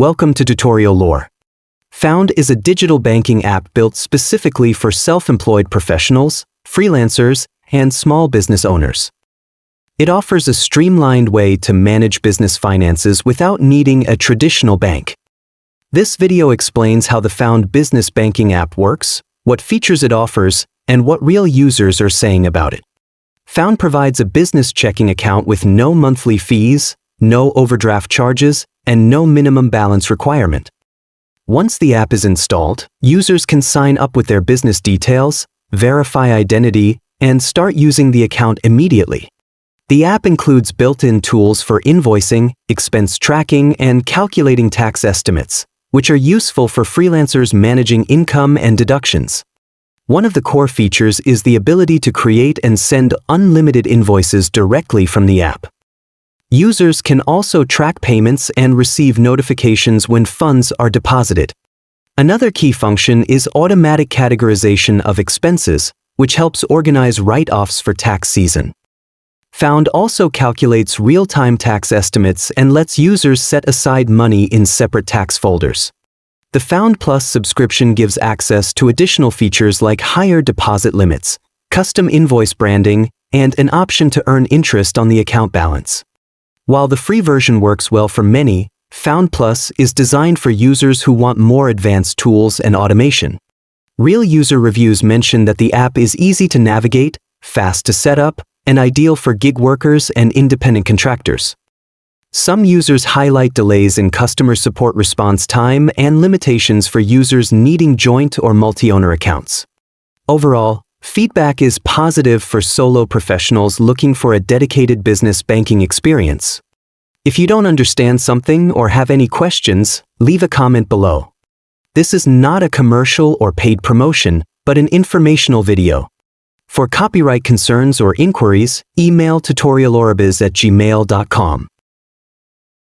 Welcome to Tutorial Lore. Found is a digital banking app built specifically for self-employed professionals, freelancers, and small business owners. It offers a streamlined way to manage business finances without needing a traditional bank. This video explains how the Found business banking app works, what features it offers, and what real users are saying about it. Found provides a business checking account with no monthly fees, no overdraft charges, and no minimum balance requirement. Once the app is installed, users can sign up with their business details, verify identity, and start using the account immediately. The app includes built-in tools for invoicing, expense tracking, and calculating tax estimates, which are useful for freelancers managing income and deductions. One of the core features is the ability to create and send unlimited invoices directly from the app. Users can also track payments and receive notifications when funds are deposited. Another key function is automatic categorization of expenses, which helps organize write-offs for tax season. Found also calculates real-time tax estimates and lets users set aside money in separate tax folders. The Found Plus subscription gives access to additional features like higher deposit limits, custom invoice branding, and an option to earn interest on the account balance. While the free version works well for many, Found Plus is designed for users who want more advanced tools and automation. Real user reviews mention that the app is easy to navigate, fast to set up, and ideal for gig workers and independent contractors. Some users highlight delays in customer support response time and limitations for users needing joint or multi-owner accounts. Overall, feedback is positive for solo professionals looking for a dedicated business banking experience. If you don't understand something or have any questions, leave a comment below. This is not a commercial or paid promotion, but an informational video. For copyright concerns or inquiries, email tutorialorbiz@gmail.com.